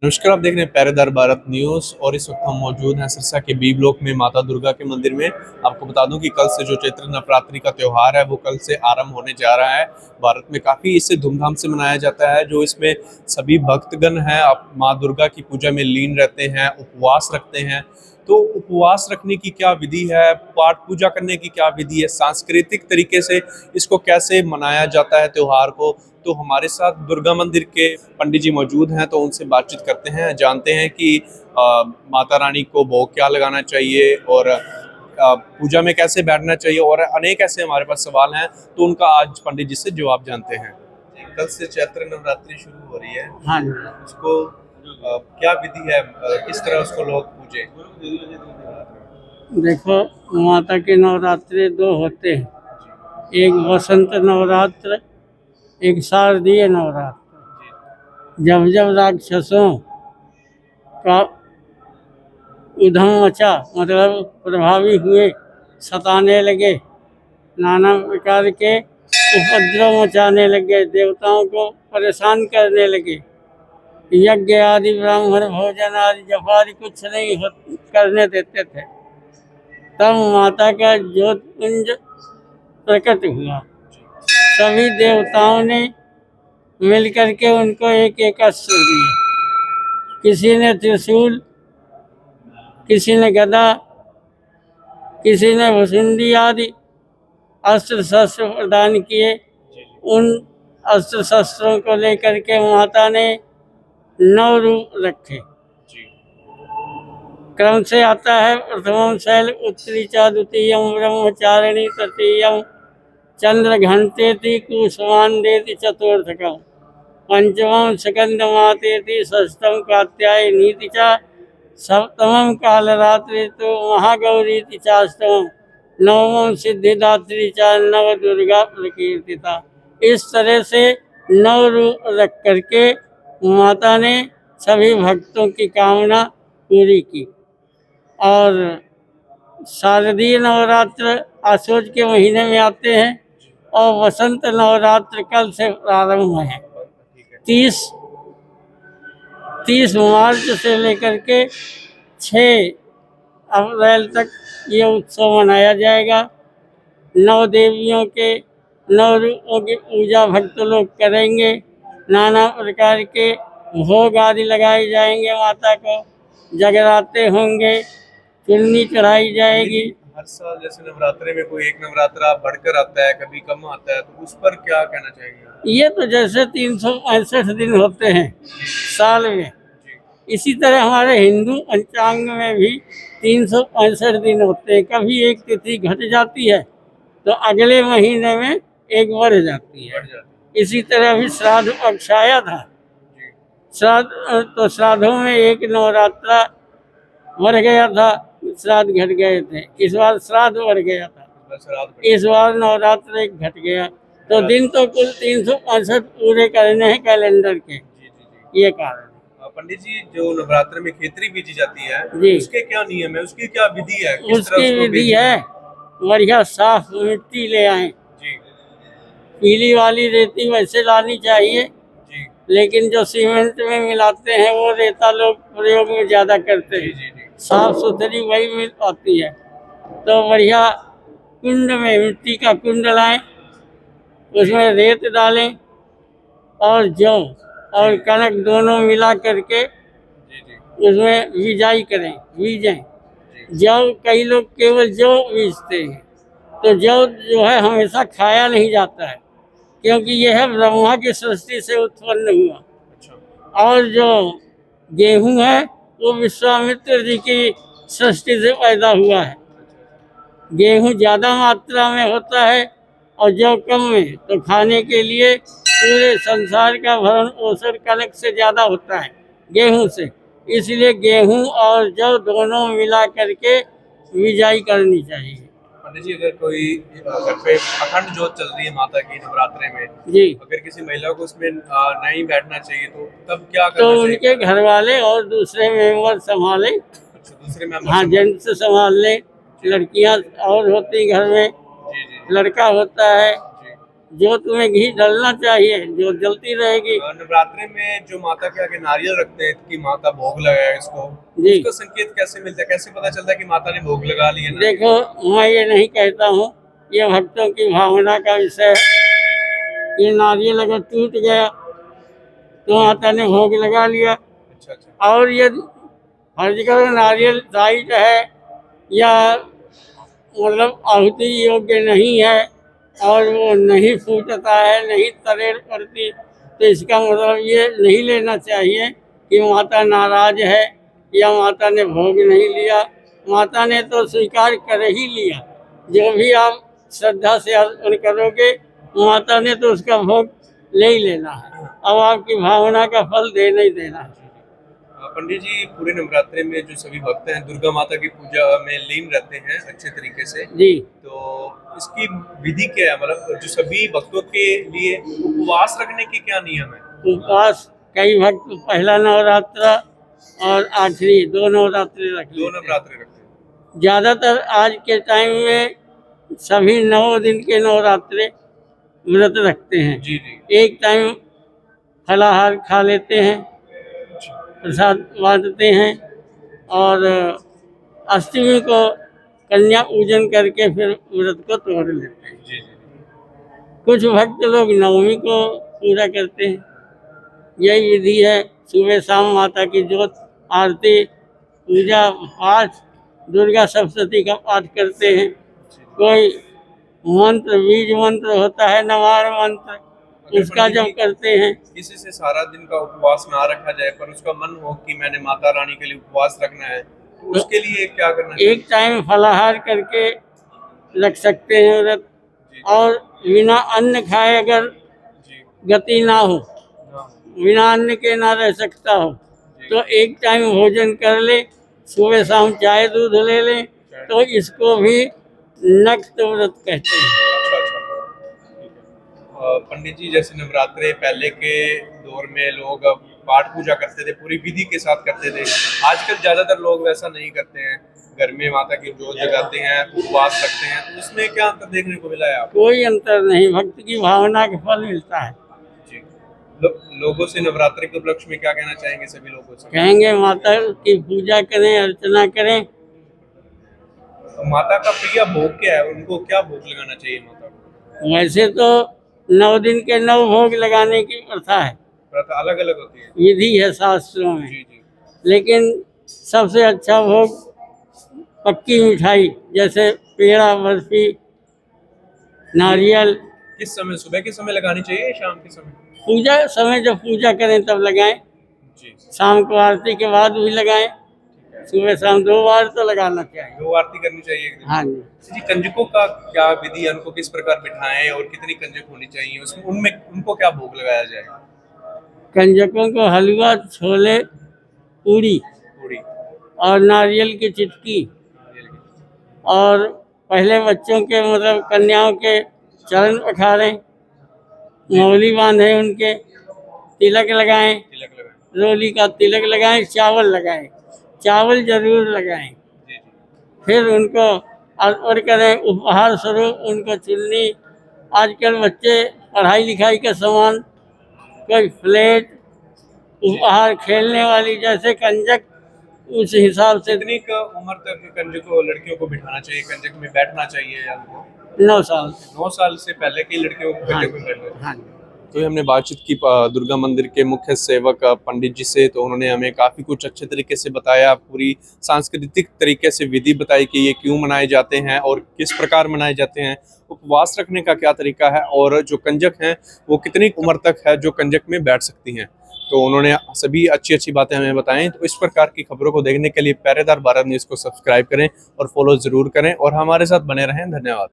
नमस्कार, आप देख रहे हैं पहरेदार भारत न्यूज और इस वक्त हम मौजूद हैं सिरसा के बी ब्लॉक में माता दुर्गा के मंदिर में। आपको बता दूं कि कल से जो चैत्र नवरात्रि का त्योहार है वो कल से आरंभ होने जा रहा है। भारत में काफी इसे धूमधाम से मनाया जाता है। जो इसमें सभी भक्तगण हैं माँ दुर्गा की पूजा में लीन रहते हैं, उपवास रखते हैं। तो उपवास रखने की क्या विधि है, पाठ पूजा करने की क्या विधि है, सांस्कृतिक तरीके से इसको कैसे मनाया जाता है त्योहार को, तो हमारे साथ दुर्गा मंदिर के पंडित जी मौजूद हैं। तो उनसे बातचीत करते हैं, जानते हैं कि माता रानी को भोग क्या लगाना चाहिए और पूजा में कैसे बैठना चाहिए, और अनेक ऐसे हमारे पास सवाल हैं तो उनका आज पंडित जी से जवाब जानते हैं। कल से चैत्र नवरात्रि शुरू हो रही है। हाँ जी। उसको क्या विधि है, किस तरह उसको लोग पूजे? देखो, माता के नवरात्रि दो होते हैं, एक वसंत नवरात्र, एक शारदीय नवरात्र। जब जब राक्षसों का उधम मचा, मतलब प्रभावी हुए, सताने लगे, नाना प्रकार के उपद्रव मचाने लगे, देवताओं को परेशान करने लगे, यज्ञ आदि ब्राह्मण भोजन आदि जप आदि कुछ नहीं करने देते थे, तब माता का ज्योतिपुंज प्रकट हुआ। सभी देवताओं ने मिलकर के उनको एक एक अस्त्र दिए। किसी ने त्रिशूल, किसी ने गदा, किसी ने भुसुंडी आदि अस्त्र शस्त्र प्रदान किए। उन अस्त्र शस्त्रों को लेकर के माता ने 9 रूप रखे। क्रम से आता है, प्रथमम शैल उत्तरी चा, द्वितीयम ब्रह्मचारिणी, तृतीयम चंद्र घंटेति, कुसुमांडेति, चतुर्थकम पंचमम स्कंदमातेति, षष्ठम कात्यायनीति च, सप्तमम कालरात्रि तो महागौरीति चाष्टमम, नवमम सिद्धिदात्री च, नव दुर्गा प्रकीर्तिता। इस तरह से 9 रूप रख करके माता ने सभी भक्तों की कामना पूरी की। और शारदीय नवरात्र आश्वज के महीने में आते हैं और वसंत नवरात्र कल से प्रारंभ हुए हैं। 30 मार्च से लेकर के 6 अप्रैल तक ये उत्सव मनाया जाएगा। 9 देवियों के 9 रूपों की पूजा भक्त लोग करेंगे। नाना प्रकार के भोग आदि लगाए जाएंगे, माता को जगराते होंगे, चुन्नी चढ़ाई जाएगी। हर साल जैसे नवरात्रि में कोई एक नवरात्रा बढ़कर आता है, कभी कम आता है, तो उस पर क्या कहना चाहेंगे? ये तो जैसे 365 दिन होते हैं साल में, इसी तरह हमारे हिंदू पंचांग में भी 365 दिन होते हैं। कभी एक तिथि घट जाती है तो अगले महीने में एक बढ़ जाती है। इसी तरह भी श्राद्ध पक्ष आया था, श्राद्धों में एक नवरात्रा बढ़ गया था, श्राद्ध घट गए थे। इस बार श्राद्ध बढ़ गया था, इस बार नवरात्र एक घट गया। तो दिन तो कुल 365 पूरे करने हैं कैलेंडर के, ये कारण। पंडित जी, जो नवरात्र में खेतरी बीजी जाती है जी, उसके क्या नियम है, उसकी क्या विधि है? उसकी विधि है, बढ़िया साफ मिट्टी ले आए। पीली वाली रेती वैसे लानी चाहिए, लेकिन जो सीमेंट में मिलाते हैं वो रेता लोग प्रयोग में ज्यादा करते हैं। साफ सुथरी वही मिल पाती है। तो बढ़िया कुंड में, मिट्टी का कुंड लाएं, उसमें रेत डालें और जौ और कनक दोनों मिला करके उसमें बिजाई करें, बीजें। जौ कई लोग केवल जौ बीजते हैं, तो जौ जो है हमेशा खाया नहीं जाता है, क्योंकि यह ब्रह्मा की सृष्टि से उत्पन्न हुआ। और जो गेहूं है वो विश्वामित्र जी की सृष्टि से पैदा हुआ है। गेहूं ज़्यादा मात्रा में होता है और जौ कम में, तो खाने के लिए पूरे संसार का भरण पोषण कनक से ज़्यादा होता है, गेहूं से। इसलिए गेहूं और जौ दोनों मिला करके बिजाई करनी चाहिए। पंडित जी, अगर कोई घर पे अखंड जोत चल रही है माता की नवरात्रि में जी, अगर किसी महिला को उसमें नहीं बैठना चाहिए तो तब क्या करना तो चाहिए? उनके घर वाले और दूसरे मेंबर संभालें। दूसरे मेंबर, हाँ, जेंट्स संभाल लें, लड़कियां और होती घर में, लड़का होता है, जोत में घी डलना चाहिए, जो जलती रहेगी। नवरात्रि में जो माता के आगे नारियल रखते हैं कि माता भोग लगाए इसको, जी। उसका संकेत कैसे मिलता है, कैसे पता चलता है कि माता ने भोग लगा लिया ना? देखो, मैं ये नहीं कहता हूँ, ये भक्तों की भावना का विषय है। ये नारियल अगर टूट गया तो माता ने भोग लगा लिया। अच्छा अच्छा। और ये फर्ज करो नारियल टाइट है या मतलब आहुति योग्य नहीं है और वो नहीं फूटता है, नहीं तरेर पड़ती, तो इसका मतलब ये नहीं लेना चाहिए कि माता नाराज है या माता ने भोग नहीं लिया। माता ने तो स्वीकार कर ही लिया। जो भी आप श्रद्धा से अर्पण करोगे, माता ने तो उसका भोग ले ही लेना है। अब आपकी भावना का फल देना ही देना है। पंडित जी, पूरे नवरात्रि में जो सभी भक्त हैं दुर्गा माता की पूजा में लीन रहते हैं अच्छे तरीके से, जी। तो इसकी विधि क्या है, मतलब जो सभी भक्तों के लिए उपवास रखने के क्या नियम है? उपवास कई भक्त पहला नवरात्र और आखिरी 2 नवरात्रि रख दो लेते हैं। नवरात्रि रखते हैं। ज्यादातर आज के टाइम में सभी 9 दिन के नवरात्रे व्रत रखते हैं। जी जी। एक टाइम फलाहार खा लेते हैं, प्रसाद बांटते हैं और अष्टमी को कन्या पूजन करके फिर व्रत को तोड़ लेते हैं। जी जी। कुछ भक्त लोग नवमी को पूरा करते हैं। यही विधि है। सुबह शाम माता की जोत, आरती, पूजा पाठ, दुर्गा सप्तशती का पाठ करते हैं। कोई मंत्र, बीज मंत्र होता है, नवार मंत्र, उसका जब करते हैं। किसी से सारा दिन का उपवास ना रखा जाए पर उसका मन हो कि मैंने माता रानी के लिए उपवास रखना है, तो उसके लिए क्या करना चाहिए? एक टाइम फलाहार करके रख सकते हैं व्रत, और बिना अन्न खाए अगर जी। गति ना हो, हाँ। बिना अन्न के ना रह सकता हो, तो एक टाइम भोजन कर ले, सुबह शाम चाय दूध ले ले, तो इसको भी नक्त व्रत कहते हैं। अच्छा अच्छा, ठीक है। पंडित जी, जैसे नवरात्रे पहले के दौर में लोग पाठ पूजा करते थे, पूरी विधि के साथ करते थे। आजकल ज्यादातर लोग वैसा नहीं करते हैं, घर में माता की जोत जगाते हैं, उपवास रखते हैं, तो इसमें क्या अंतर देखने को मिला है आपको? कोई अंतर नहीं, भक्त की भावना का फल मिलता है। जी। लोगों से नवरात्रि के उपलक्ष्य में क्या कहना चाहेंगे सभी लोगों से? कहेंगे माता की पूजा करें, अर्चना करें। माता का प्रिय भोग क्या है, उनको क्या भोग लगाना चाहिए माता को? वैसे तो 9 दिन के 9 भोग लगाने की प्रथा है, प्रथा अलग अलग होती है। विधि है शास्त्रों में। जी जी। लेकिन सबसे अच्छा भोग पक्की मिठाई, जैसे पेड़ा, बर्फी, नारियल। किस समय, सुबह के समय लगानी चाहिए या शाम के समय? पूजा समय जब पूजा करें तब लगाएं, जी। शाम को आरती के बाद भी लगाएं, सुबह शाम 2 बार तो लगाना चाहिए। 2 आरती करनी चाहिए एक दिन। हाँ जी। जी, कंजकों का क्या विधि है, उनको किस प्रकार बिठाएं और कितनी कंजक होनी चाहिए, उसमें उनमें उनको क्या भोग लगाया जाएगा? कंजकों को हलवा, छोले, पूरी पूरी। और नारियल की चिटकी, और पहले बच्चों के मतलब कन्याओं के चरण पखारें, मौली बांधे, उनके तिलक लगाएं, तिलक लगाएं। रोली का तिलक लगाएं, चावल लगाएं, चावल जरूर लगाएं। जी जी। फिर उनको अर्पण करें, उपहार स्वरूप उनको चुन्नी। आजकल बच्चे पढ़ाई लिखाई का सामान, कोई फ्लेट, उपहार खेलने वाली, जैसे कंजक, उस हिसाब से कितनी उम्र तक कंजकों लड़कियों को बिठाना चाहिए, कंजक में बैठना चाहिए या उनको? 9 साल। 9 साल से पहले की लड़कियों को कंजक में बैठना चाहिए। हाँ। तो हमने बातचीत की दुर्गा मंदिर के मुख्य सेवक पंडित जी से, तो उन्होंने हमें काफ़ी कुछ अच्छे तरीके से बताया, पूरी सांस्कृतिक तरीके से विधि बताई कि ये क्यों मनाए जाते हैं और किस प्रकार मनाए जाते हैं, उपवास रखने का क्या तरीका है, और जो कंजक हैं वो कितनी उम्र तक है जो कंजक में बैठ सकती हैं। तो उन्होंने सभी अच्छी अच्छी बातें हमें बताएं। तो इस प्रकार की खबरों को देखने के लिए पहरेदार भारत न्यूज़ को सब्सक्राइब करें और फॉलो ज़रूर करें और हमारे साथ बने रहें। धन्यवाद।